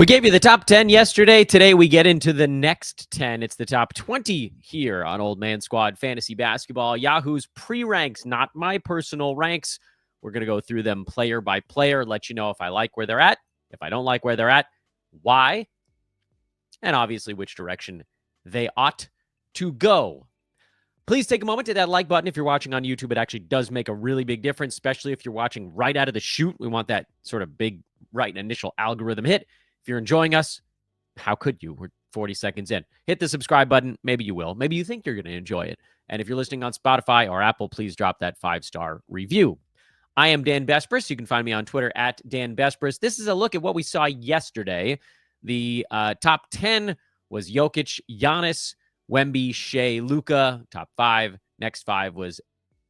gave you the top 10 yesterday. Today we get into the next 10. It's the top 20 here on Old Man Squad Fantasy Basketball. Yahoo's pre-ranks, not my personal ranks. We're going to go through them player by player, let you know if I like where they're at, if I don't like where they're at, why, and obviously which direction they ought to go. Please take a moment to hit that like button if you're watching on YouTube. It actually does make a really big difference, especially if you're watching right out of the chute. We want that sort of big right initial algorithm hit. If you're enjoying us, how could you? We're 40 seconds in. Hit the subscribe button. Maybe you will. Maybe you think you're going to enjoy it. And if you're listening on Spotify or Apple, please drop that 5-star review. I am Dan Bespris. You can find me on Twitter at Dan Bespris. This is a look at what we saw yesterday. The top 10 was Jokic, Giannis, Wemby, Shea, Luka, top 5. Next 5 was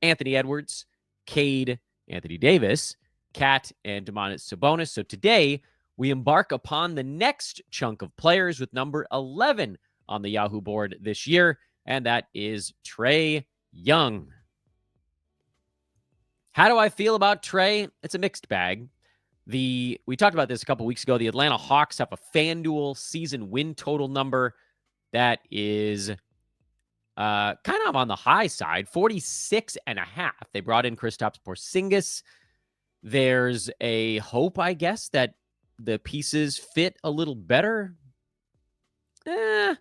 Anthony Edwards, Cade, Anthony Davis, Kat, and Domantas Sabonis. So today, we embark upon the next chunk of players with number 11 on the Yahoo board this year, and that is Trey Young. How do I feel about Trey? It's a mixed bag. We talked about this a couple weeks ago. The Atlanta Hawks have a FanDuel season win total number that is kind of on the high side, 46.5. They brought in Kristaps Porzingis. There's a hope, I guess, that the pieces fit a little better. They're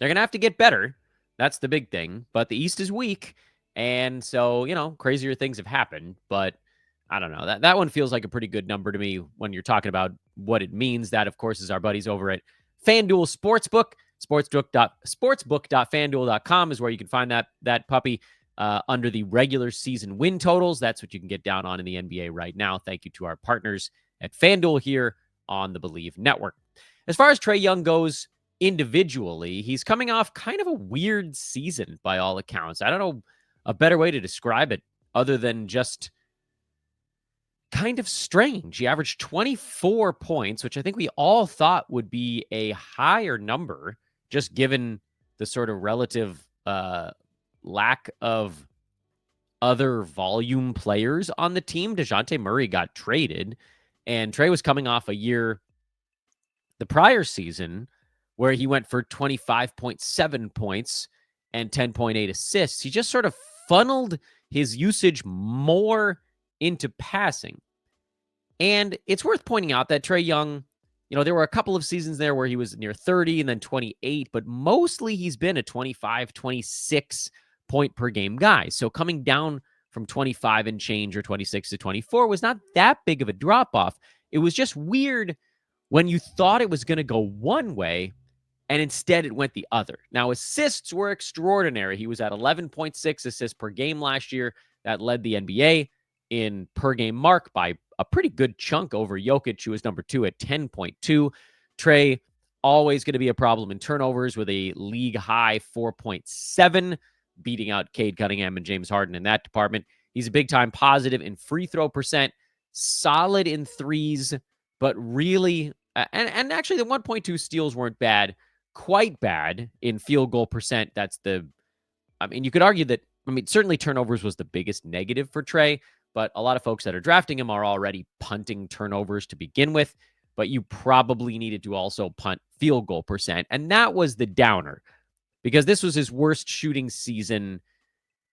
going to have to get better. That's the big thing. But the East is weak. And so, crazier things have happened. But I don't know. That one feels like a pretty good number to me when you're talking about what it means. That, of course, is our buddies over at FanDuel Sportsbook. Sportsbook.fanduel.com is where you can find that puppy under the regular season win totals. That's what you can get down on in the NBA right now. Thank you to our partners at FanDuel here on the Believe Network. As far as Trey Young goes individually, he's coming off kind of a weird season by all accounts. I don't know a better way to describe it other than just kind of strange. He averaged 24 points, which I think we all thought would be a higher number, just given the sort of relative lack of other volume players on the team. DeJounte Murray got traded, and Trey was coming off a year, the prior season, where he went for 25.7 points and 10.8 assists. He just sort of funneled his usage more into passing. And it's worth pointing out that Trey Young, there were a couple of seasons there where he was near 30 and then 28, but mostly he's been a 25, 26 point per game guy. So coming down from 25 and change or 26 to 24 was not that big of a drop off. It was just weird when you thought it was going to go one way and instead it went the other. Now, assists were extraordinary. He was at 11.6 assists per game last year. That led the NBA in per game mark by a pretty good chunk over Jokic, who was number 2 at 10.2. Trey, always going to be a problem in turnovers with a league high 4.7, beating out Cade Cunningham and James Harden in that department. He's a big-time positive in free throw percent, solid in threes, but really, and actually the 1.2 steals weren't bad, quite bad in field goal percent. You could argue that, certainly turnovers was the biggest negative for Trey, but a lot of folks that are drafting him are already punting turnovers to begin with, but you probably needed to also punt field goal percent, and that was the downer, because this was his worst shooting season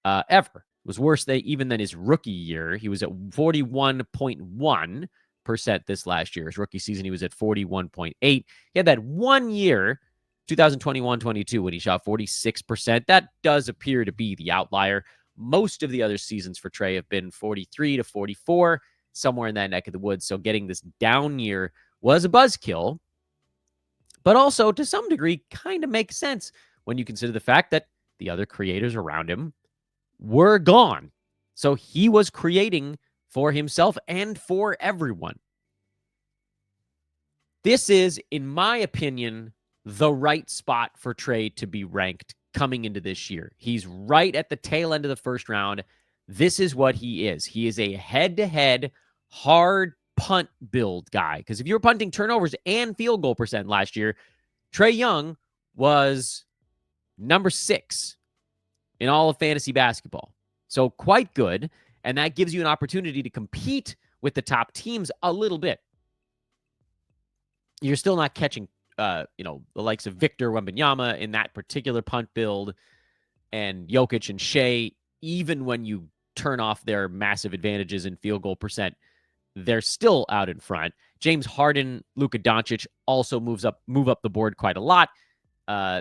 ever. It was worse even than his rookie year. He was at 41.1% this last year. His rookie season, he was at 41.8. He had that 1 year, 2021-22, when he shot 46%. That does appear to be the outlier. Most of the other seasons for Trey have been 43 to 44, somewhere in that neck of the woods. So getting this down year was a buzzkill, but also to some degree kind of makes sense when you consider the fact that the other creators around him were gone. So he was creating for himself and for everyone. This is, in my opinion, the right spot for Trey to be ranked coming into this year. He's right at the tail end of the first round. This is what he is. He is a head-to-head, hard punt build guy. Because if you were punting turnovers and field goal percent last year, Trey Young was number 6 in all of fantasy basketball. So quite good. And that gives you an opportunity to compete with the top teams a little bit. you're still not catching, the likes of Victor Wembanyama in that particular punt build, and Jokic and Shea, even when you turn off their massive advantages in field goal percent, they're still out in front. James Harden, Luka Doncic also move up the board quite a lot.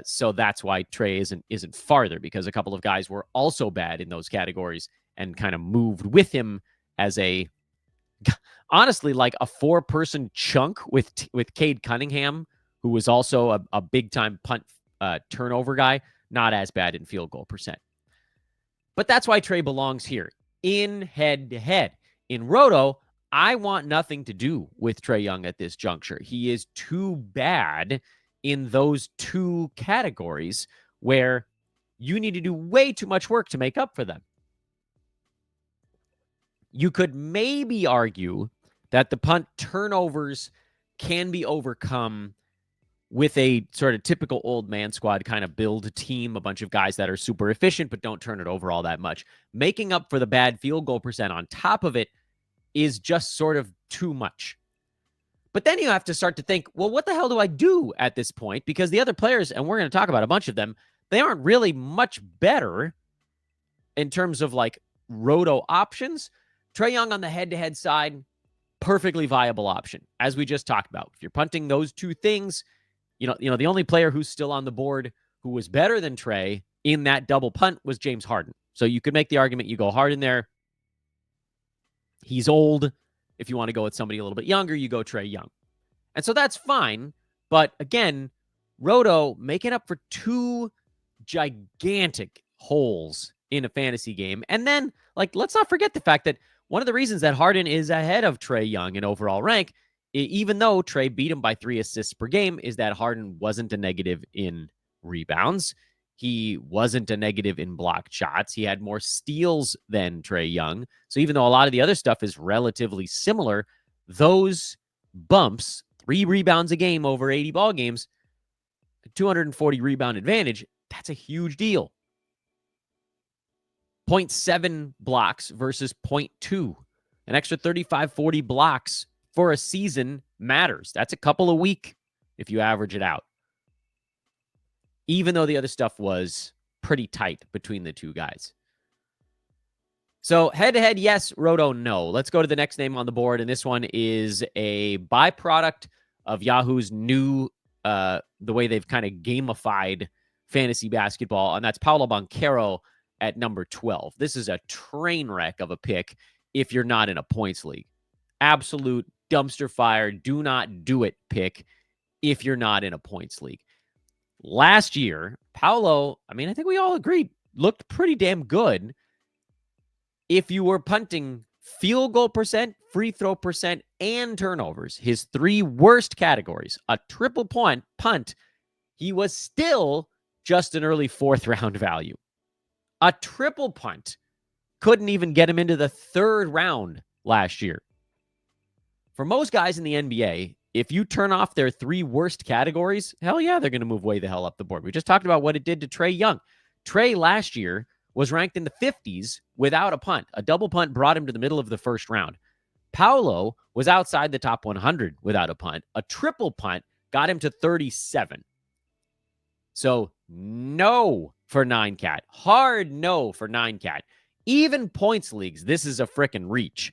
So that's why Trey isn't farther, because a couple of guys were also bad in those categories and kind of moved with him as honestly, like a 4-person chunk with Cade Cunningham, who was also a big time punt turnover guy, not as bad in field goal percent. But that's why Trey belongs here in head to head. In Roto, I want nothing to do with Trey Young at this juncture. He is too bad in those two categories where you need to do way too much work to make up for them. You could maybe argue that the punt turnovers can be overcome with a sort of typical old man squad kind of build team, a bunch of guys that are super efficient but don't turn it over all that much. Making up for the bad field goal percent on top of it is just sort of too much. But then you have to start to think, well, what the hell do I do at this point? Because the other players, and we're going to talk about a bunch of them, they aren't really much better in terms of like roto options. Trey Young on the head-to-head side, perfectly viable option, as we just talked about. If you're punting those two things, the only player who's still on the board who was better than Trey in that double punt was James Harden. So you could make the argument you go Harden there. He's old. If you want to go with somebody a little bit younger, you go Trey Young. And so that's fine. But again, Roto making up for two gigantic holes in a fantasy game. And then, let's not forget the fact that one of the reasons that Harden is ahead of Trey Young in overall rank, even though Trey beat him by 3 assists per game, is that Harden wasn't a negative in rebounds. He wasn't a negative in blocked shots. He had more steals than Trey Young. So even though a lot of the other stuff is relatively similar, those bumps, 3 rebounds a game over 80 ball games, 240 rebound advantage, that's a huge deal. 0.7 blocks versus 0.2. An extra 35, 40 blocks for a season matters. That's a couple a week if you average it out. Even though the other stuff was pretty tight between the two guys. So head-to-head, yes. Roto, no. Let's go to the next name on the board, and this one is a byproduct of Yahoo's new, the way they've kind of gamified fantasy basketball, and that's Paolo Banchero at number 12. This is a train wreck of a pick if you're not in a points league. Absolute dumpster fire, do not do it pick if you're not in a points league. Last year, Paolo, I think we all agreed, looked pretty damn good if you were punting field goal percent, free throw percent, and turnovers. His 3 worst categories, a triple punt, he was still just an early 4th round value. A triple punt couldn't even get him into the 3rd round last year. For most guys in the NBA, if you turn off their 3 worst categories, hell yeah, they're going to move way the hell up the board. We just talked about what it did to Trey Young. Trey last year was ranked in the 50s without a punt. A double punt brought him to the middle of the 1st round. Paolo was outside the top 100 without a punt. A triple punt got him to 37. So no for 9-cat. Hard no for 9-cat. Even points leagues, this is a frickin' reach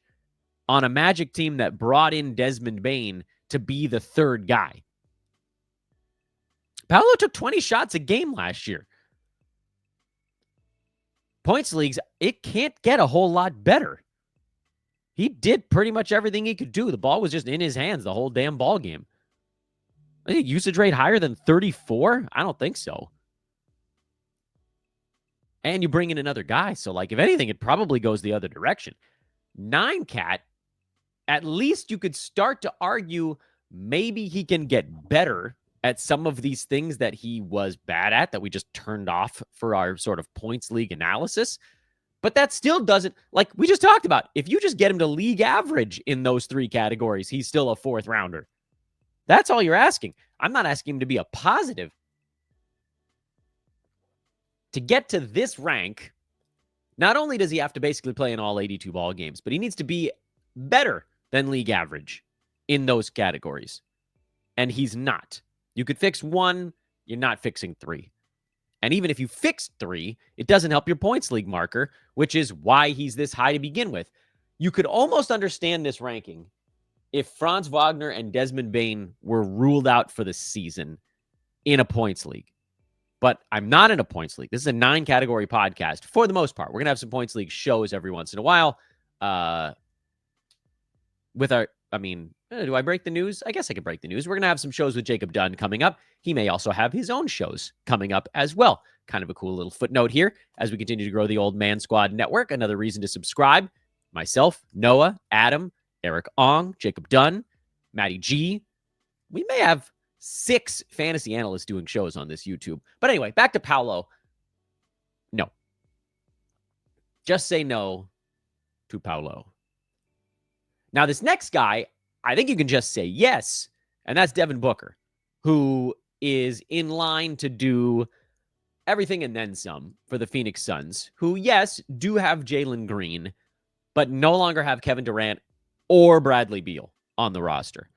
on a Magic team that brought in Desmond Bane to be the 3rd guy. Paolo took 20 shots a game last year. Points leagues, it can't get a whole lot better. He did pretty much everything he could do. The ball was just in his hands the whole damn ball game. I think usage rate higher than 34? I don't think so. And you bring in another guy. So, if anything, it probably goes the other direction. 9-cat, at least you could start to argue maybe he can get better at some of these things that he was bad at that we just turned off for our sort of points league analysis. But that still doesn't, we just talked about, if you just get him to league average in those 3 categories, he's still a 4th rounder. That's all you're asking. I'm not asking him to be a positive. To get to this rank, not only does he have to basically play in all 82 ball games, but he needs to be better than league average in those categories. and he's not. You could fix one, you're not fixing three. And even if you fix three, it doesn't help your points league marker, which is why he's this high to begin with. You could almost understand this ranking if Franz Wagner and Desmond Bane were ruled out for the season in a points league. But I'm not in a points league. This is a 9-category podcast for the most part. We're going to have some points league shows every once in a while. Do I break the news? I guess I could break the news. We're going to have some shows with Jacob Dunn coming up. He may also have his own shows coming up as well. Kind of a cool little footnote here as we continue to grow the Old Man Squad Network. Another reason to subscribe. Myself, Noah, Adam, Eric Ong, Jacob Dunn, Matty G. We may have 6 fantasy analysts doing shows on this YouTube. But anyway, back to Paolo. No. Just say no to Paolo. Now, this next guy, I think you can just say yes, and that's Devin Booker, who is in line to do everything and then some for the Phoenix Suns, who, yes, do have Jalen Green, but no longer have Kevin Durant or Bradley Beal on the roster.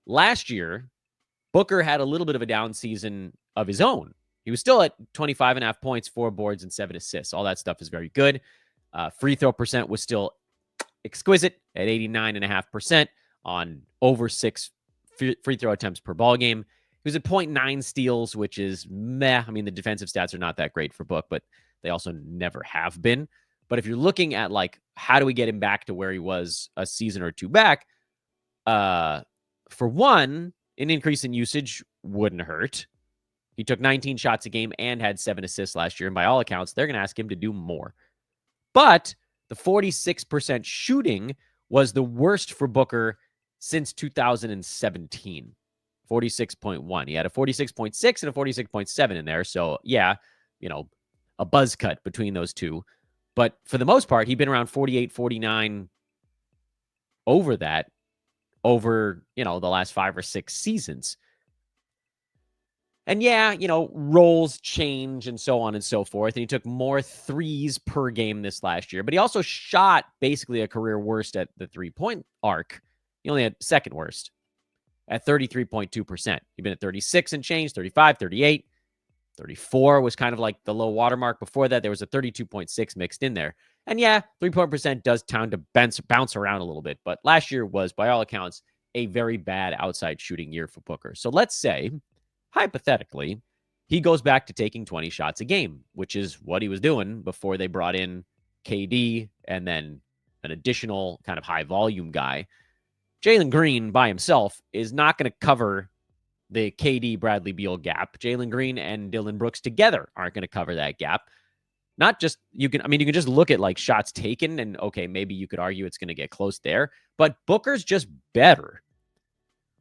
Last year, Booker had a little bit of a down season of his own. He was still at 25.5 points, 4 boards, and 7 assists. All that stuff is very good. Free throw percent was still exquisite at 89.5% on over 6 free throw attempts per ball game. He was at 0.9 steals, which is meh. I mean, the defensive stats are not that great for Book, but they also never have been. But if you're looking at, like, how do we get him back to where he was a season or two back, for one, an increase in usage wouldn't hurt. He took 19 shots a game and had 7 assists last year. And by all accounts, they're going to ask him to do more. But the 46% shooting was the worst for Booker since 2017. 46.1. He had a 46.6 and a 46.7 in there. So, yeah, a buzz cut between those two. But for the most part, he'd been around 48, 49 over that, over, the last 5 or 6 seasons. And yeah, roles change and so on and so forth. And he took more threes per game this last year, but he also shot basically a career worst at the 3-point arc. He only had second worst at 33.2%. He'd been at 36 and change, 35, 38, 34 was kind of like the low watermark. Before that, there was a 32.6 mixed in there. And yeah, 3-point percent does tend to bounce around a little bit. But last year was, by all accounts, a very bad outside shooting year for Booker. So let's say, hypothetically, he goes back to taking 20 shots a game, which is what he was doing before they brought in KD and then an additional kind of high volume guy. Jalen Green by himself is not going to cover the KD Bradley Beal gap. Jalen Green and Dillon Brooks together aren't going to cover that gap. Not just, you can just look at like shots taken and okay, maybe you could argue it's going to get close there, but Booker's just better,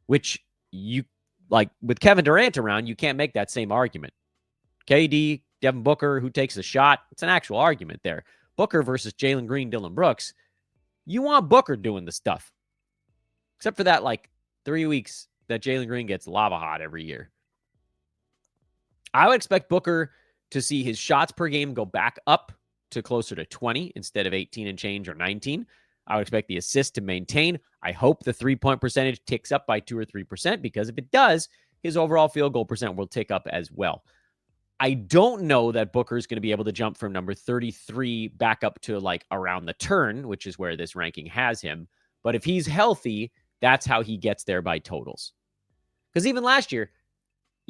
which you like with Kevin Durant around, you can't make that same argument. KD, Devin Booker, who takes a shot, it's an actual argument there. Booker versus Jalen Green, Dillon Brooks, you want Booker doing the stuff. Except for that, like 3 weeks that Jalen Green gets lava hot every year. I would expect Booker to see his shots per game go back up to closer to 20 instead of 18 and change or 19. I would expect the assist to maintain. I hope the 3-point percentage ticks up by 2 or 3%, because if it does, his overall field goal percent will tick up as well. I don't know that Booker is going to be able to jump from number 33 back up to like around the turn, which is where this ranking has him. But if he's healthy, that's how he gets there by totals. Because even last year,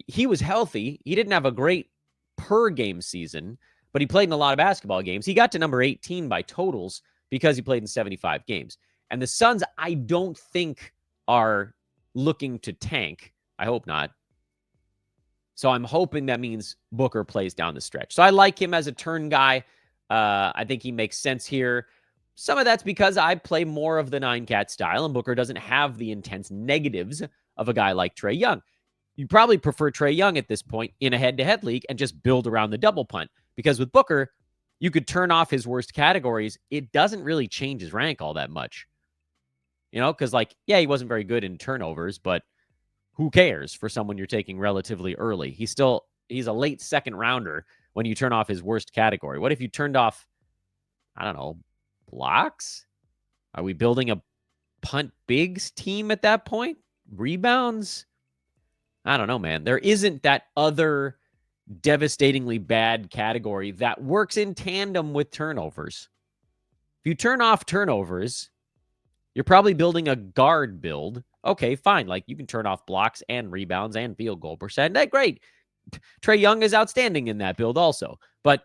he was healthy. He didn't have a great per game season, but he played in a lot of basketball games. He got to number 18 by totals because he played in 75 games. And the Suns, I don't think, are looking to tank. I hope not. So I'm hoping that means Booker plays down the stretch. So I like him as a turn guy. I think he makes sense here. Some of that's because I play more of the 9-cat style, and Booker doesn't have the intense negatives of a guy like Trey Young. You probably prefer Trey Young at this point in a head-to-head league and just build around the double punt. Because with Booker, you could turn off his worst categories. It doesn't really change his rank all that much. Because he wasn't very good in turnovers, but who cares for someone you're taking relatively early? He's a late second rounder when you turn off his worst category. What if you turned off, I don't know, blocks? Are we building a punt bigs team at that point? Rebounds, I don't know, man. There isn't that other devastatingly bad category that works in tandem with turnovers. If you turn off turnovers, you're probably building a guard build. Okay, fine. Like, you can turn off blocks and rebounds and field goal percent. That's great. Trey Young is outstanding in that build also. But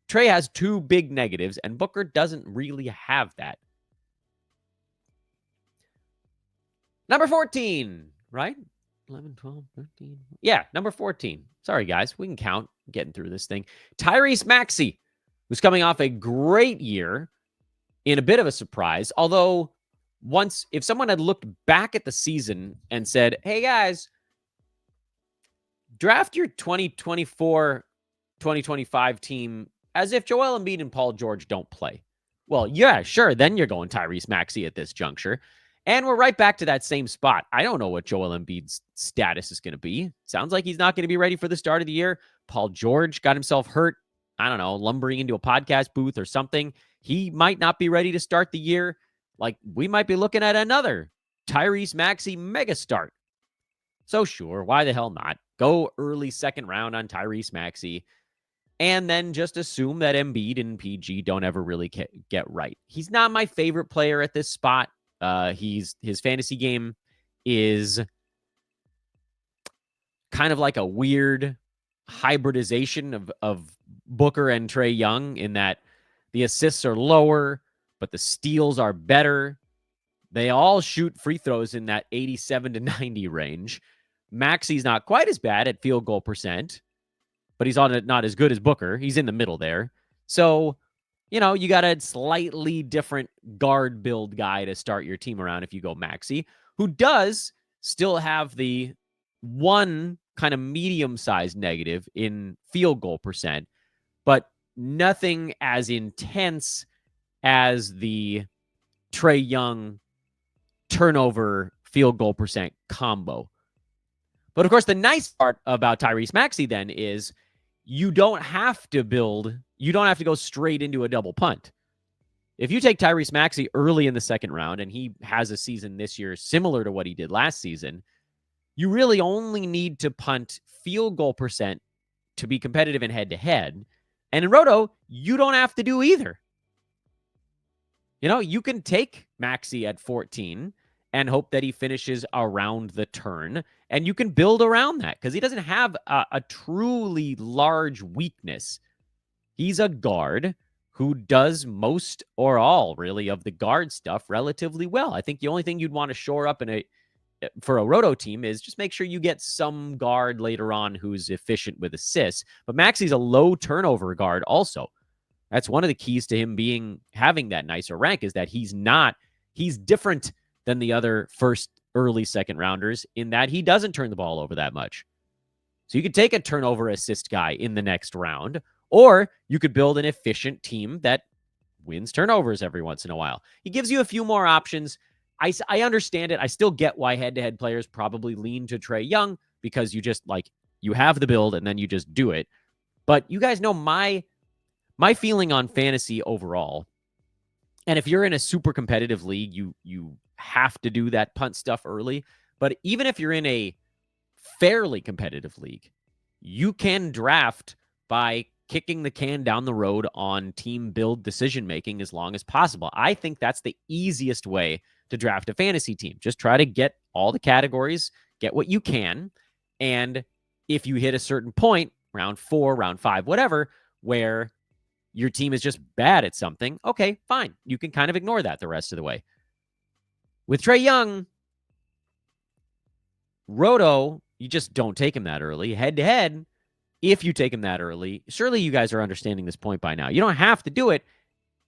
Trey has two big negatives, and Booker doesn't really have that. Number 14, right? 11, 12, 13. Yeah, number 14. Sorry, guys. We can count. Getting through this thing. Tyrese Maxey, who's coming off a great year in a bit of a surprise. Although, if someone had looked back at the season and said, hey, guys, draft your 2024, 2025 team as if Joel Embiid and Paul George don't play. Well, yeah, sure. Then you're going Tyrese Maxey at this juncture. And we're right back to that same spot. I don't know what Joel Embiid's status is going to be. Sounds like he's not going to be ready for the start of the year. Paul George got himself hurt, I don't know, lumbering into a podcast booth or something. He might not be ready to start the year. Like, we might be looking at another Tyrese Maxey mega start. So sure, why the hell not? Go early second round on Tyrese Maxey. And then just assume that Embiid and PG don't ever really get right. He's not my favorite player at this spot. His fantasy game is kind of like a weird hybridization of Booker and Trey Young, in that the assists are lower, but the steals are better. They all shoot free throws in that 87 to 90 range. Maxey's not quite as bad at field goal percent, but he's not as good as Booker. He's in the middle there. So, you got a slightly different guard build guy to start your team around if you go Maxey, who does still have the one kind of medium-sized negative in field goal percent, but nothing as intense as the Trey Young turnover field goal percent combo. But of course, the nice part about Tyrese Maxey then is you don't have to go straight into a double punt. If you take Tyrese Maxey early in the second round and he has a season this year similar to what he did last season, you really only need to punt field goal percent to be competitive in head-to-head. And in Roto, you don't have to do either. You can take Maxey at 14 and hope that he finishes around the turn, and you can build around that because he doesn't have a truly large weakness. He's a guard who does most or all, really, of the guard stuff relatively well. I think the only thing you'd want to shore up for a Roto team is just make sure you get some guard later on who's efficient with assists. But Maxey's a low turnover guard also. That's one of the keys to him having that nicer rank, is that he's different than the other first, early second rounders in that he doesn't turn the ball over that much. So you could take a turnover assist guy in the next round, or you could build an efficient team that wins turnovers every once in a while. He gives you a few more options. I understand it. I still get why head-to-head players probably lean to Trey Young, because you have the build and then you just do it. But you guys know my feeling on fantasy overall. And if you're in a super competitive league, you have to do that punt stuff early. But even if you're in a fairly competitive league, you can draft by kicking the can down the road on team build decision-making as long as possible. I think that's the easiest way to draft a fantasy team. Just try to get all the categories, get what you can. And if you hit a certain point, round 4, round 5, whatever, where your team is just bad at something, okay, fine. You can kind of ignore that the rest of the way. With Trey Young, Roto, you just don't take him that early. Head-to-head, if you take him that early, surely you guys are understanding this point by now. You don't have to do it.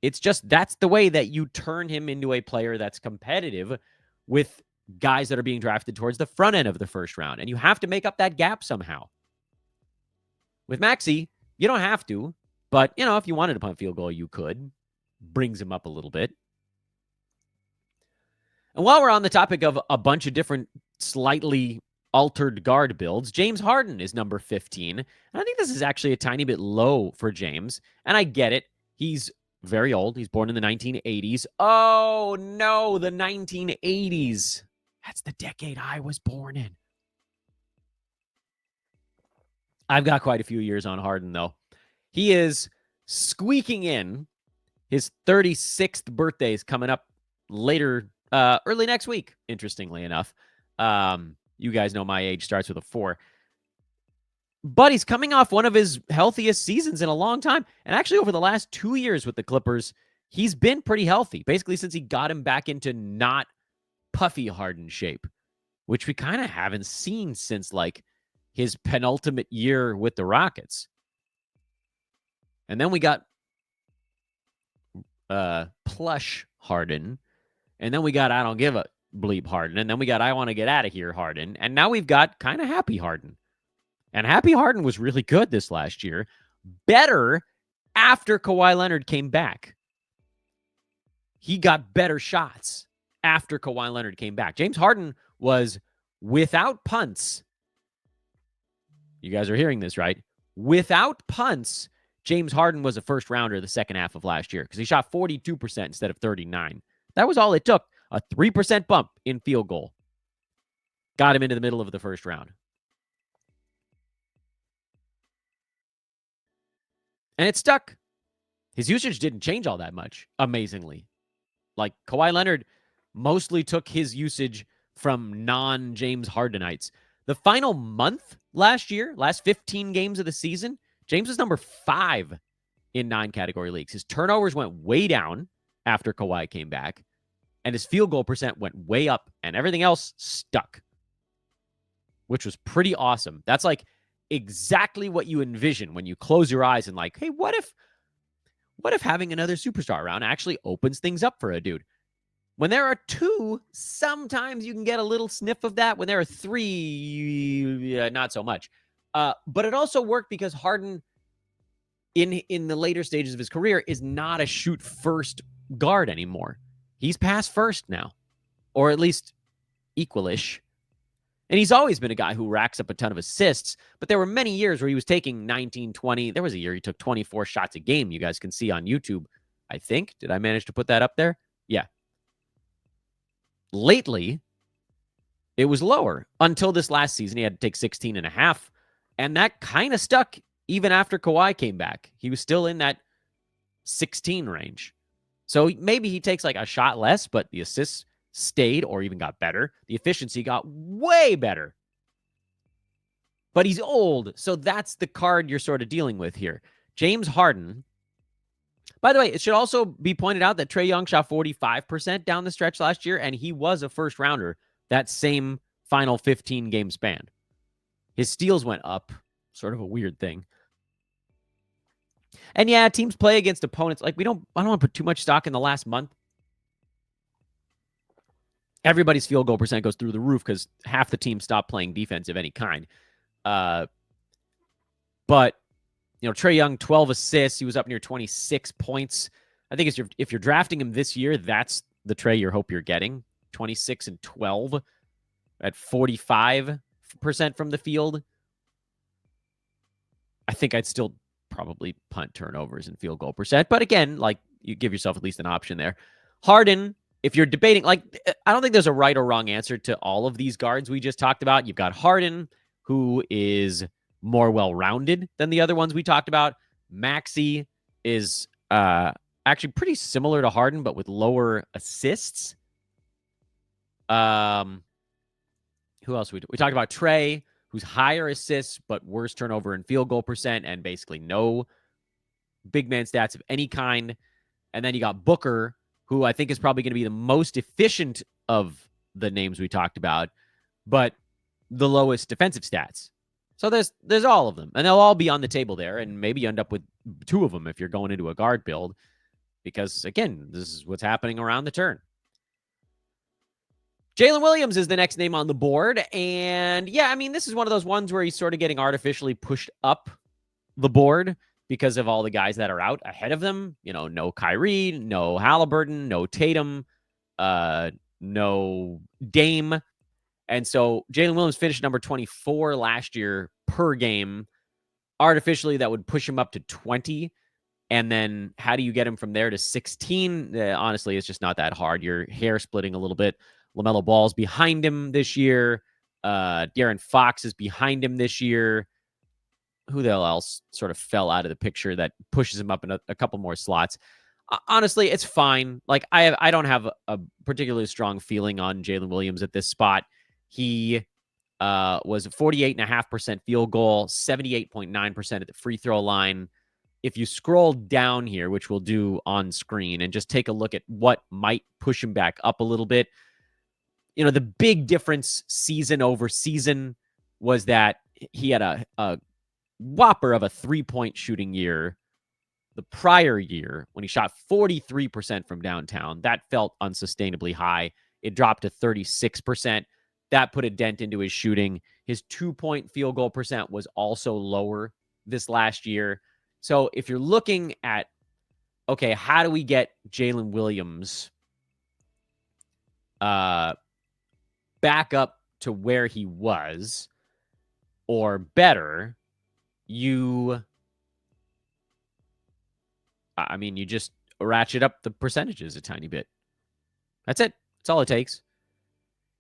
It's just that's the way that you turn him into a player that's competitive with guys that are being drafted towards the front end of the first round. And you have to make up that gap somehow. With Maxey, you don't have to. But, if you wanted to punt field goal, you could. Brings him up a little bit. And while we're on the topic of a bunch of different slightly altered guard builds, James Harden is number 15. And I think this is actually a tiny bit low for James. And I get it. He's very old. He's born in the 1980s. Oh, no, the 1980s. That's the decade I was born in. I've got quite a few years on Harden, though. He is squeaking in. His 36th birthday is coming up later, early next week, interestingly enough. You guys know my age starts with a 4. But he's coming off one of his healthiest seasons in a long time. And actually, over the last 2 years with the Clippers, he's been pretty healthy, basically since he got him back into not puffy Harden shape, which we kind of haven't seen since like his penultimate year with the Rockets. And then we got plush Harden. And then we got I don't give a bleep Harden. And then we got I want to get out of here Harden. And now we've got kind of happy Harden. And happy Harden was really good this last year. Better after Kawhi Leonard came back. He got better shots after Kawhi Leonard came back. James Harden was without punts. You guys are hearing this, right? Without punts, James Harden was a first rounder the second half of last year because he shot 42% instead of 39%. That was all it took. A 3% bump in field goal. Got him into the middle of the first round. And it stuck. His usage didn't change all that much, amazingly. Like Kawhi Leonard mostly took his usage from non-James Hardenites. The final month last year, last 15 games of the season, James was number 5 in 9-category leagues. His turnovers went way down after Kawhi came back, and his field goal percent went way up, and everything else stuck, which was pretty awesome. That's like exactly what you envision when you close your eyes and like, hey, what if having another superstar around actually opens things up for a dude? When there are 2, sometimes you can get a little sniff of that. When there are 3, not so much. But it also worked because Harden, in the later stages of his career, is not a shoot first guard anymore. He's pass first now, or at least equalish. And he's always been a guy who racks up a ton of assists, but there were many years where he was taking 19, 20. There was a year he took 24 shots a game. You guys can see on YouTube, I think. Did I manage to put that up there? Yeah. Lately, it was lower. Until this last season, he had to take 16 and a half. And that kind of stuck even after Kawhi came back. He was still in that 16 range. So maybe he takes like a shot less, but the assists stayed or even got better. The efficiency got way better. But he's old, so that's the card you're sort of dealing with here. James Harden. By the way, it should also be pointed out that Trey Young shot 45% down the stretch last year, and he was a first rounder that same final 15-game span. His steals went up. Sort of a weird thing. And yeah, teams play against opponents. Like I don't want to put too much stock in the last month. Everybody's field goal percent goes through the roof because half the team stopped playing defense of any kind. But, Trey Young, 12 assists. He was up near 26 points. I think if you're drafting him this year, that's the Trey you hope you're getting. 26 and 12 at 45% from the field. I think I'd still probably punt turnovers and field goal percent. But again, like you give yourself at least an option there. Harden, if you're debating, like I don't think there's a right or wrong answer to all of these guards we just talked about. You've got Harden, who is more well-rounded than the other ones we talked about. Maxey is actually pretty similar to Harden, but with lower assists. Who else? We talked about Trey, who's higher assists, but worse turnover and field goal percent, and basically no big man stats of any kind. And then you got Booker, who I think is probably going to be the most efficient of the names we talked about, but the lowest defensive stats. So there's all of them, and they'll all be on the table there, and maybe you end up with 2 of them if you're going into a guard build, because, again, this is what's happening around the turn. Jaylen Williams is the next name on the board, and, yeah, I mean, this is one of those ones where he's sort of getting artificially pushed up the board because of all the guys that are out ahead of them. No Kyrie, no Halliburton, no Tatum, no Dame. And so Jaylen Williams finished number 24 last year per game. Artificially, that would push him up to 20. And then how do you get him from there to 16? Honestly, it's just not that hard. You're hair splitting a little bit. LaMelo Ball's behind him this year. De'Aaron Fox is behind him this year. Who the hell else sort of fell out of the picture that pushes him up in a couple more slots? Honestly, it's fine. Like I don't have a particularly strong feeling on Jaylen Williams at this spot. He was a 48.5% field goal, 78.9% at the free throw line. If you scroll down here, which we'll do on screen, and just take a look at what might push him back up a little bit, the big difference season over season was that he had a whopper of a 3-point shooting year the prior year when he shot 43% from downtown. That felt unsustainably high. It dropped to 36%. That put a dent into his shooting. His 2-point field goal percent was also lower this last year. So if you're looking at, okay, how do we get Jaylen Williams back up to where he was or better, you just ratchet up the percentages a tiny bit. That's it. That's all it takes.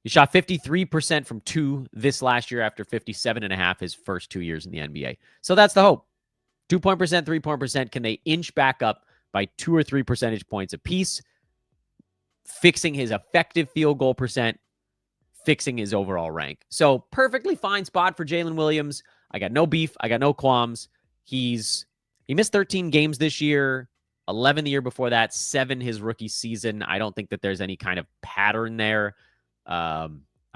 He shot 53% from 2 this last year after 57.5 his first 2 years in the NBA. So that's the hope. 2-point percent, 3-point percent. Can they inch back up by 2 or 3 percentage points apiece, fixing his effective field goal percent, fixing his overall rank? So perfectly fine spot for Jaylen Williams. I got no beef. I got no qualms. He missed 13 games this year, 11 the year before that, 7 his rookie season. I don't think that there's any kind of pattern there. I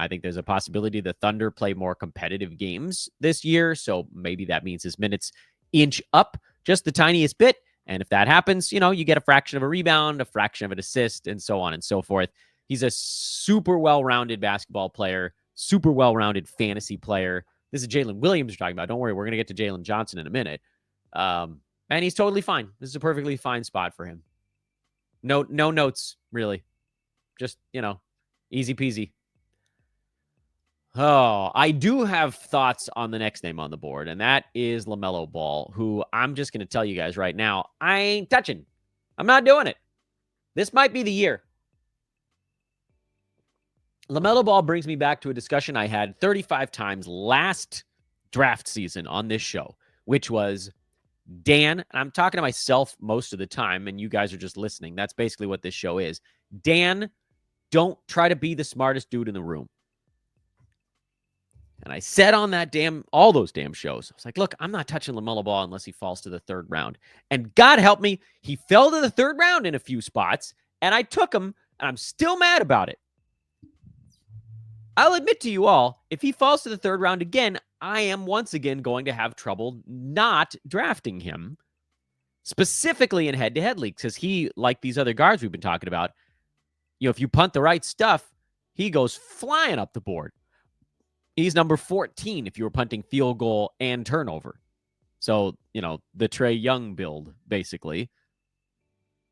think there's a possibility the Thunder play more competitive games this year, so maybe that means his minutes inch up just the tiniest bit. And if that happens, you get a fraction of a rebound, a fraction of an assist, and so on and so forth. He's a super well-rounded basketball player, super well-rounded fantasy player. This is Jaylen Williams you're talking about. Don't worry, we're going to get to Jaylen Johnson in a minute. And he's totally fine. This is a perfectly fine spot for him. No notes, really. Just, easy peasy. Oh, I do have thoughts on the next name on the board, and that is LaMelo Ball, who I'm just going to tell you guys right now, I ain't touching. I'm not doing it. This might be the year. LaMelo Ball brings me back to a discussion I had 35 times last draft season on this show, which was, Dan, and I'm talking to myself most of the time, and you guys are just listening. That's basically what this show is. Dan, don't try to be the smartest dude in the room. And I said on all those damn shows, I was like, look, I'm not touching LaMelo Ball unless he falls to the 3rd round. And God help me, he fell to the 3rd round in a few spots, and I took him, and I'm still mad about it. I'll admit to you all, if he falls to the 3rd round again, I am once again going to have trouble not drafting him, specifically in head-to-head leagues, because he, like these other guards we've been talking about, if you punt the right stuff, he goes flying up the board. He's number 14 if you were punting field goal and turnover. So, the Trey Young build, basically.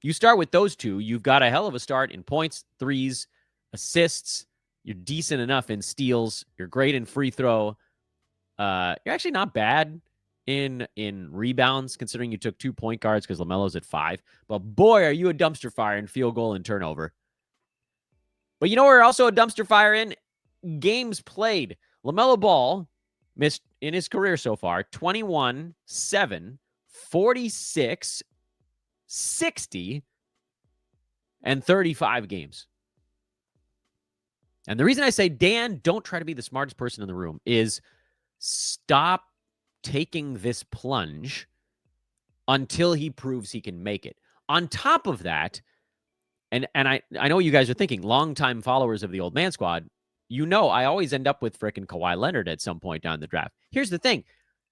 You start with those two, you've got a hell of a start in points, threes, assists. You're decent enough in steals. You're great in free throw. You're actually not bad in rebounds, considering you took 2 point guards because LaMelo's at 5. But boy, are you a dumpster fire in field goal and turnover. But we're also a dumpster fire in games played. LaMelo Ball missed in his career so far 21, 7, 46, 60, and 35 games. And the reason I say, Dan, don't try to be the smartest person in the room, is stop taking this plunge until he proves he can make it. On top of that, and I know what you guys are thinking, longtime followers of the Old Man Squad, I always end up with frickin' Kawhi Leonard at some point down the draft. Here's the thing.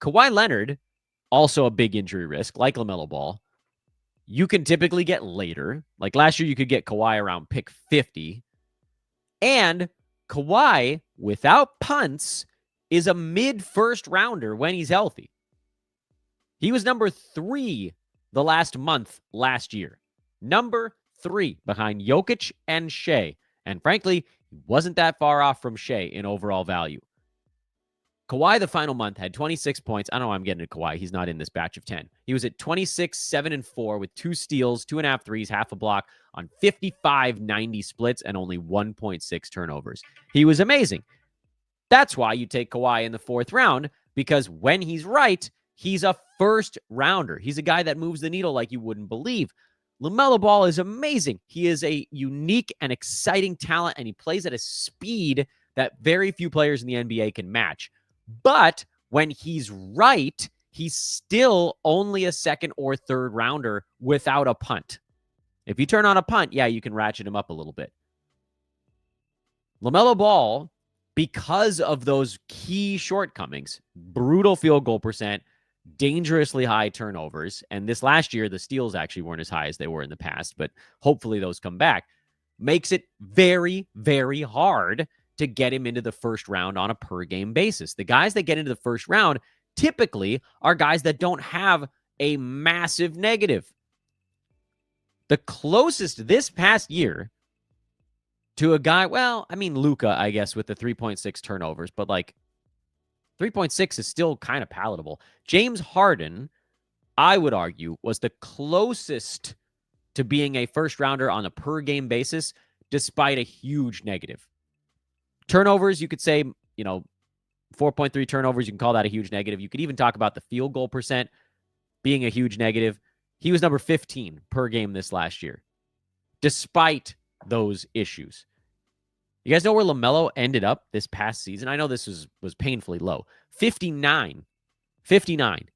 Kawhi Leonard, also a big injury risk, like LaMelo Ball, you can typically get later. Like last year, you could get Kawhi around pick 50. And Kawhi, without punts, is a mid-first rounder when he's healthy. He was number 3 the last month last year. Number 3 behind Jokic and Shea. And frankly, he wasn't that far off from Shea in overall value. Kawhi, the final month, had 26 points. I don't know why I'm getting to Kawhi. He's not in this batch of 10. He was at 26, 7, and 4 with 2 steals, 2.5 threes, half a block on 55-90 splits and only 1.6 turnovers. He was amazing. That's why you take Kawhi in the 4th round, because when he's right, he's a first rounder. He's a guy that moves the needle like you wouldn't believe. LaMelo Ball is amazing. He is a unique and exciting talent, and he plays at a speed that very few players in the NBA can match. But when he's right, he's still only a 2nd or 3rd rounder without a punt. If you turn on a punt, yeah, you can ratchet him up a little bit. LaMelo Ball, because of those key shortcomings, brutal field goal percent, dangerously high turnovers, and this last year, the steals actually weren't as high as they were in the past, but hopefully those come back, makes it very, very hard to get him into the first round on a per-game basis. The guys that get into the first round typically are guys that don't have a massive negative. The closest this past year to a guy, well, I mean, Luka, I guess, with the 3.6 turnovers, but like 3.6 is still kind of palatable. James Harden, I would argue, was the closest to being a first rounder on a per-game basis, despite a huge negative. Turnovers, you could say, 4.3 turnovers, you can call that a huge negative. You could even talk about the field goal percent being a huge negative. He was number 15 per game this last year, despite those issues. You guys know where LaMelo ended up this past season? I know this was painfully low. 59. 59.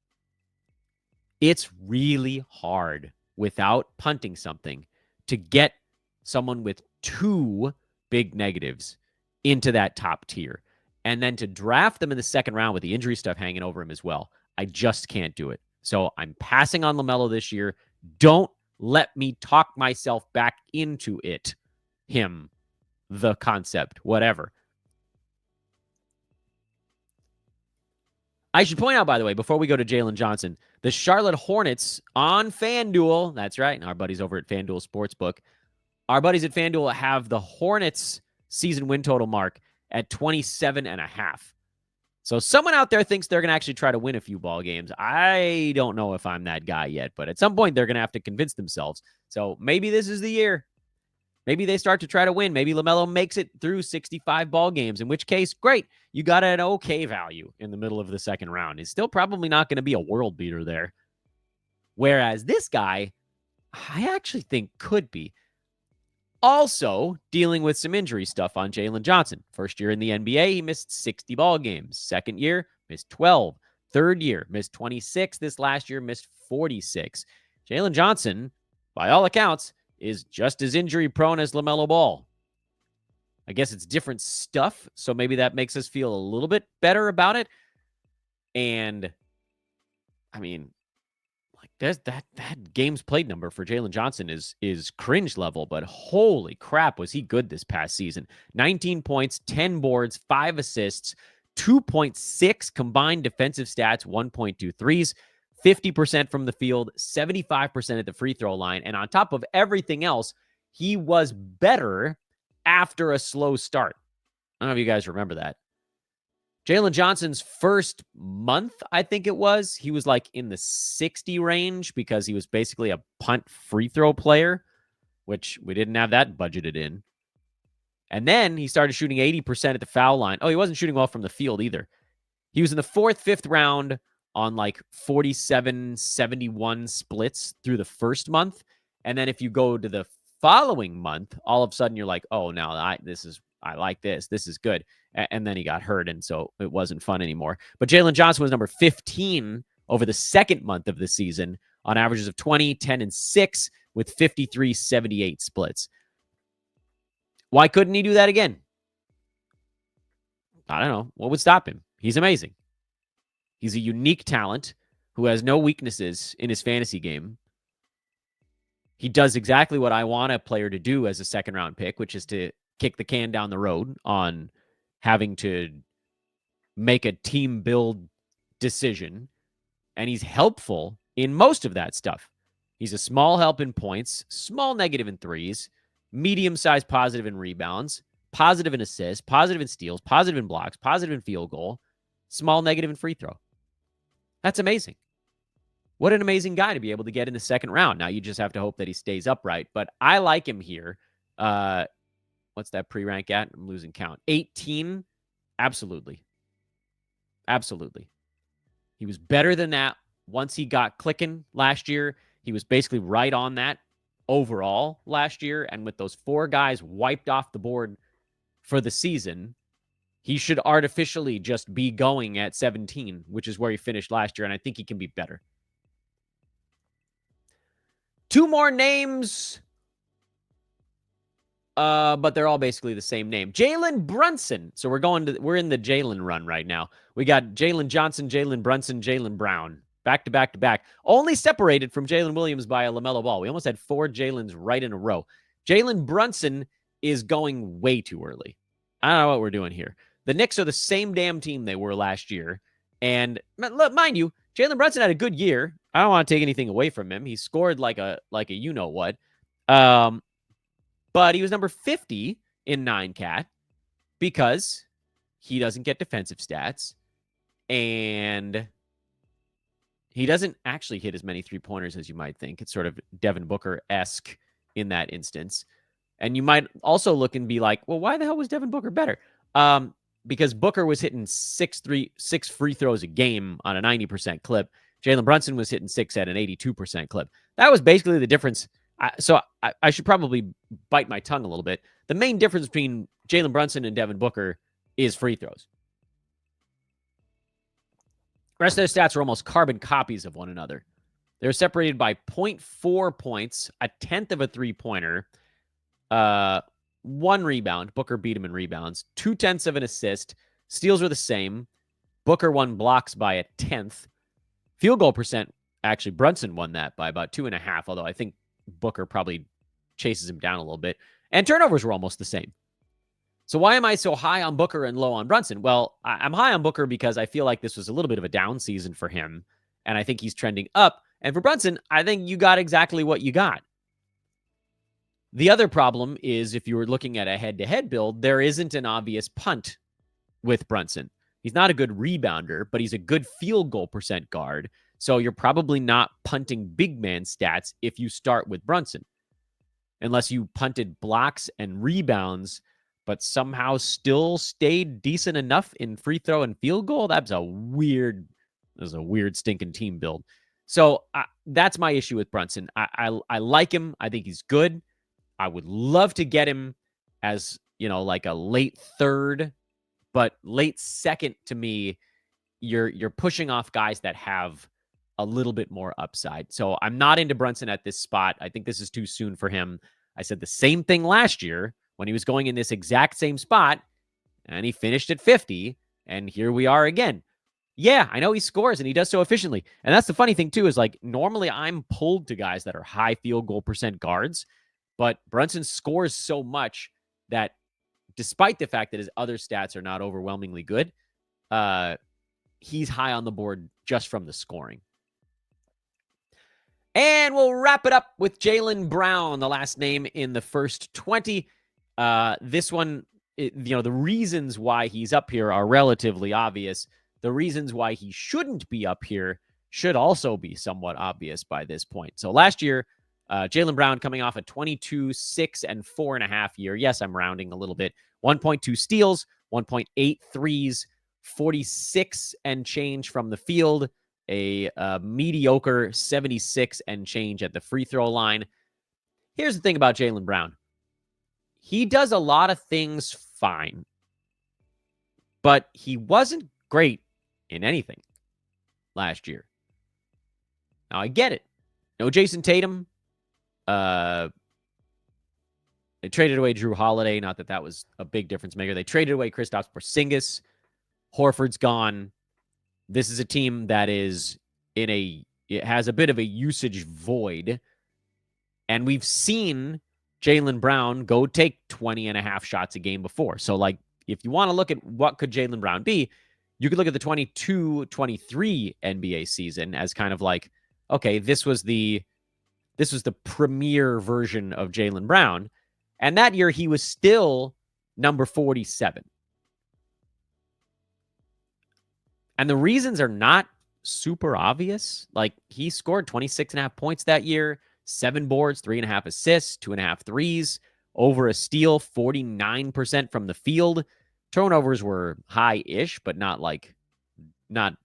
It's really hard without punting something to get someone with 2 big negatives into that top tier. And then to draft them in the 2nd round with the injury stuff hanging over him as well. I just can't do it. So I'm passing on LaMelo this year. Don't let me talk myself back into it. Him, the concept, whatever. I should point out, by the way, before we go to Jaylen Johnson, the Charlotte Hornets on FanDuel, that's right, our buddies over at FanDuel Sportsbook, our buddies at FanDuel have the Hornets season win total mark at 27.5. So someone out there thinks they're going to actually try to win a few ball games. I don't know if I'm that guy yet, but at some point they're going to have to convince themselves. So maybe this is the year. Maybe they start to try to win. Maybe LaMelo makes it through 65 ball games, in which case, great. You got an okay value in the middle of the 2nd round. He's still probably not going to be a world beater there. Whereas this guy, I actually think could be. Also, dealing with some injury stuff on Jaylen Johnson. First year in the NBA, he missed 60 ball games. 2nd year, missed 12. 3rd year, missed 26. This last year, missed 46. Jaylen Johnson, by all accounts, is just as injury prone as LaMelo Ball. I guess it's different stuff, so maybe that makes us feel a little bit better about it. And, I mean, there's that games played number for Jaylen Johnson is cringe level, but holy crap, was he good this past season. 19 points, 10 boards, 5 assists, 2.6 combined defensive stats, 1.2 threes, 50% from the field, 75% at the free throw line. And on top of everything else, he was better after a slow start. I don't know if you guys remember that. Jaylen Johnson's first month, I think it was, he was like in the 60 range because he was basically a punt free throw player, which we didn't have that budgeted in. And then he started shooting 80% at the foul line. Oh, he wasn't shooting well from the field either. He was in the 4th, 5th round on like 47, 71 splits through the first month. And then if you go to the following month, all of a sudden you're like, oh, now I like this. This is good. And then he got hurt, and so it wasn't fun anymore. But Jaylen Johnson was number 15 over the 2nd month of the season on averages of 20, 10, and 6 with 53, 78 splits. Why couldn't he do that again? I don't know. What would stop him? He's amazing. He's a unique talent who has no weaknesses in his fantasy game. He does exactly what I want a player to do as a 2nd-round pick, which is to kick the can down the road on having to make a team build decision. And he's helpful in most of that stuff. He's a small help in points, small negative in threes, medium-sized positive in rebounds, positive in assists, positive in steals, positive in blocks, positive in field goal. small negative in free throw. That's amazing. What an amazing guy to be able to get in the second round. Now, you just have to hope that he stays upright, but I like him here. What's that pre-rank at? I'm losing count. 18? Absolutely. Absolutely. He was better than that once he got clicking last year. He was basically right on that overall last year, and with those 4 guys wiped off the board for the season, he should artificially just be going at 17, which is where he finished last year, and I think he can be better. 2 more names, but they're all basically the same name. Jaylen Brunson. So we're in the Jaylen run right now. We got Jaylen Johnson, Jaylen Brunson, Jaylen Brown. Back to back to back. Only separated from Jaylen Williams by a LaMelo Ball. We almost had 4 Jaylens right in a row. Jaylen Brunson is going way too early. I don't know what we're doing here. The Knicks are the same damn team they were last year. And mind you, Jaylen Brunson had a good year. I don't want to take anything away from him. He scored like a you-know-what. But he was number 50 in 9-cat because he doesn't get defensive stats. And he doesn't actually hit as many three-pointers as you might think. It's sort of Devin Booker-esque in that instance. And you might also look and be like, well, why the hell was Devin Booker better? Because Booker was hitting 6 free throws a game on a 90% clip. Jaylen Brunson was hitting 6 at an 82% clip. That was basically the difference. So I should probably bite my tongue a little bit. The main difference between Jaylen Brunson and Devin Booker is free throws. The rest of their stats are almost carbon copies of one another. They're separated by 0.4 points, a tenth of a three-pointer, 1 rebound. Booker beat him in rebounds. 0.2 of an assist. Steals were the same. Booker won blocks by a tenth. Field goal percent, actually, Brunson won that by about 2.5, although I think Booker probably chases him down a little bit. And turnovers were almost the same. So why am I so high on Booker and low on Brunson? Well, I'm high on Booker because I feel like this was a little bit of a down season for him, and I think he's trending up. And for Brunson, I think you got exactly what you got. The other problem is if you were looking at a head-to-head build, there isn't an obvious punt with Brunson. He's not a good rebounder, but he's a good field goal percent guard. So you're probably not punting big man stats if you start with Brunson. Unless you punted blocks and rebounds, but somehow still stayed decent enough in free throw and field goal. That's a weird stinking team build. So that's my issue with Brunson. I like him. I think he's good. I would love to get him as, like a late third, but late second to me, you're pushing off guys that have a little bit more upside. So I'm not into Brunson at this spot. I think this is too soon for him. I said the same thing last year when he was going in this exact same spot, and he finished at 50, and here we are again. Yeah, I know he scores, and he does so efficiently. And that's the funny thing, too, is like normally I'm pulled to guys that are high field goal percent guards, but Brunson scores so much that despite the fact that his other stats are not overwhelmingly good, he's high on the board just from the scoring. And we'll wrap it up with Jaylen Brown, the last name in the first 20. This one, the reasons why he's up here are relatively obvious. The reasons why he shouldn't be up here should also be somewhat obvious by this point. So last year, Jaylen Brown coming off a 22, 6, and 4.5 year. Yes, I'm rounding a little bit. 1.2 steals, 1.8 threes, 46 and change from the field, a mediocre 76 and change at the free throw line. Here's the thing about Jaylen Brown. He does a lot of things fine, but he wasn't great in anything last year. Now, I get it. No Jason Tatum. They traded away Drew Holiday. Not that that was a big difference maker. They traded away Kristaps Porzingis. Horford's gone. This is a team that is it has a bit of a usage void. And we've seen Jaylen Brown go take 20.5 shots a game before. So, like, if you want to look at what could Jaylen Brown be, you could look at the 22-23 NBA season as kind of like, okay, this was the premier version of Jaylen Brown. And that year he was still number 47. And the reasons are not super obvious. Like, he scored 26.5 points that year, 7 boards, 3.5 assists, 2.5 threes, over a steal, 49% from the field. Turnovers were high-ish, but not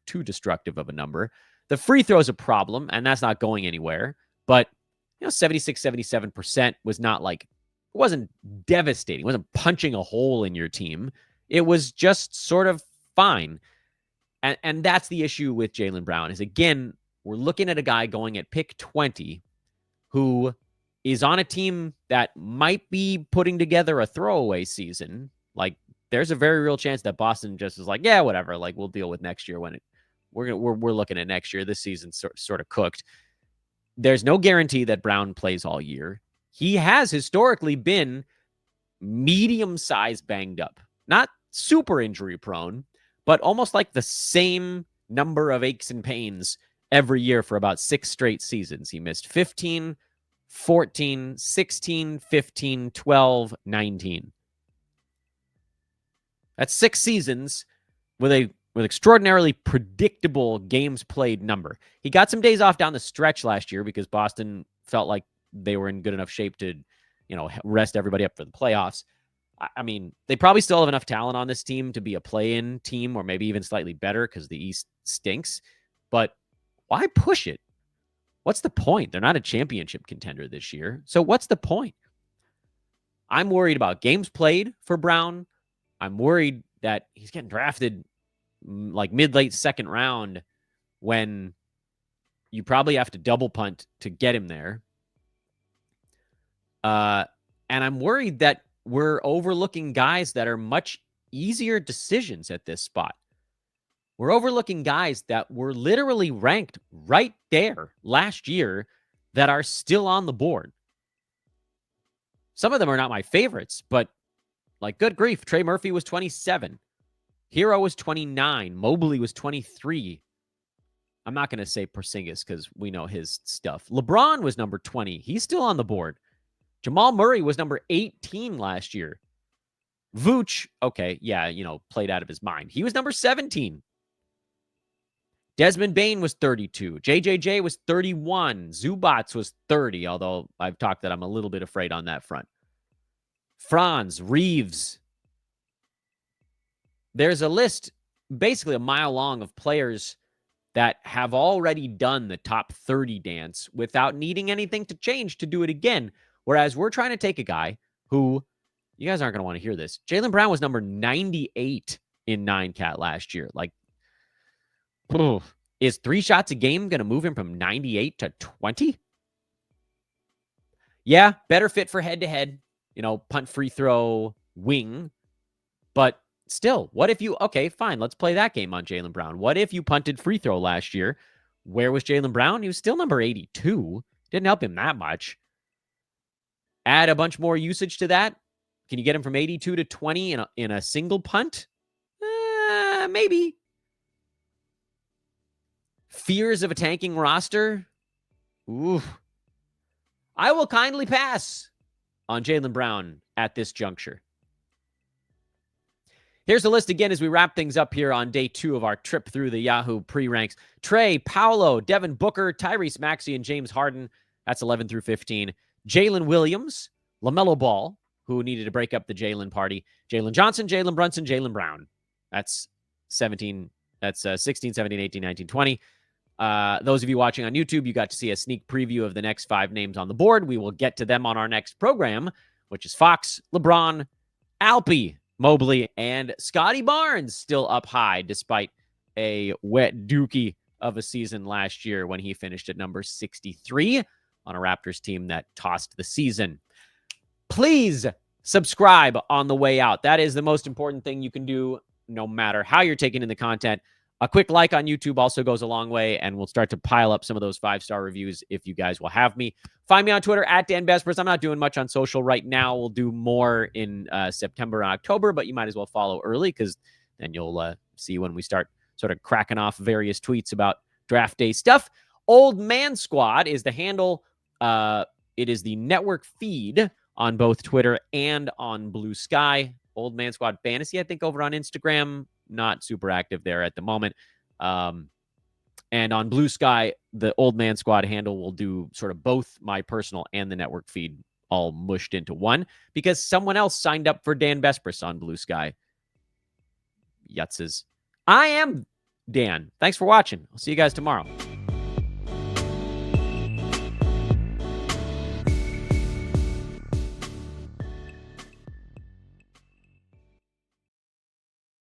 too destructive of a number. The free throw is a problem, and that's not going anywhere. But 76, 77% was not like, it wasn't devastating. It wasn't punching a hole in your team. It was just sort of fine. And that's the issue with Jaylen Brown is, again, we're looking at a guy going at pick 20 who is on a team that might be putting together a throwaway season. Like, there's a very real chance that Boston just is like, yeah, whatever. Like, we'll deal with next year we're looking at next year. This season's sort of cooked. There's no guarantee that Brown plays all year. He has historically been medium-sized banged up, not super injury prone, but almost like the same number of aches and pains every year for about 6 straight seasons. He missed 15, 14, 16, 15, 12, 19. That's 6 seasons with extraordinarily predictable games played number. He got some days off down the stretch last year because Boston felt like they were in good enough shape to, rest everybody up for the playoffs. I mean, they probably still have enough talent on this team to be a play-in team or maybe even slightly better because the East stinks. But why push it? What's the point? They're not a championship contender this year. So what's the point? I'm worried about games played for Brown. I'm worried that he's getting drafted like mid-late second round when you probably have to double punt to get him there. And I'm worried that we're overlooking guys that are much easier decisions at this spot. We're overlooking guys that were literally ranked right there last year that are still on the board. Some of them are not my favorites, but like, good grief, Trey Murphy was 27. Hero was 29. Mobley was 23. I'm not going to say Porzingis because we know his stuff. LeBron was number 20. He's still on the board. Jamal Murray was number 18 last year. Vooch, okay, yeah, played out of his mind. He was number 17. Desmond Bane was 32. JJJ was 31. Zubats was 30, although I've talked that I'm a little bit afraid on that front. Franz, Reeves. There's a list, basically a mile long, of players that have already done the top 30 dance without needing anything to change to do it again. Whereas we're trying to take a guy who, you guys aren't going to want to hear this. Jaylen Brown was number 98 in 9-cat last year. Like, is 3 shots a game going to move him from 98 to 20? Yeah, better fit for head-to-head, punt, free throw, wing. But still, what if okay, fine, let's play that game on Jaylen Brown. What if you punted free throw last year? Where was Jaylen Brown? He was still number 82. Didn't help him that much. Add a bunch more usage to that. Can you get him from 82 to 20 in a single punt? Maybe. Fears of a tanking roster? Ooh. I will kindly pass on Jaylen Brown at this juncture. Here's the list again as we wrap things up here on day 2 of our trip through the Yahoo pre-ranks. Trey, Paolo, Devin Booker, Tyrese Maxey, and James Harden. That's 11 through 15. Jaylen Williams, LaMelo Ball, who needed to break up the Jaylen party. Jaylen Johnson, Jaylen Brunson, Jaylen Brown. That's 17. That's 16, 17, 18, 19, 20. Those of you watching on YouTube, you got to see a sneak preview of the next 5 names on the board. We will get to them on our next program, which is Fox, LeBron, Alpy, Mobley, and Scotty Barnes still up high despite a wet dookie of a season last year when he finished at number 63 on a Raptors team that tossed the season. Please subscribe on the way out. That is the most important thing you can do no matter how you're taking in the content. A quick like on YouTube also goes a long way, and we'll start to pile up some of those 5-star reviews if you guys will have me. Find me on Twitter at Dan Bespers. I'm not doing much on social right now. We'll do more in September and October, but you might as well follow early because then you'll see when we start sort of cracking off various tweets about draft day stuff. Old Man Squad is the handle. It is the network feed on both Twitter and on Blue Sky. Old Man Squad Fantasy, I think, over on Instagram. Not super active there at the moment. And on Blue Sky, the Old Man Squad handle will do sort of both my personal and the network feed all mushed into one because someone else signed up for Dan Vespris on Blue Sky. Yutzes. I am Dan. Thanks for watching. I'll see you guys tomorrow.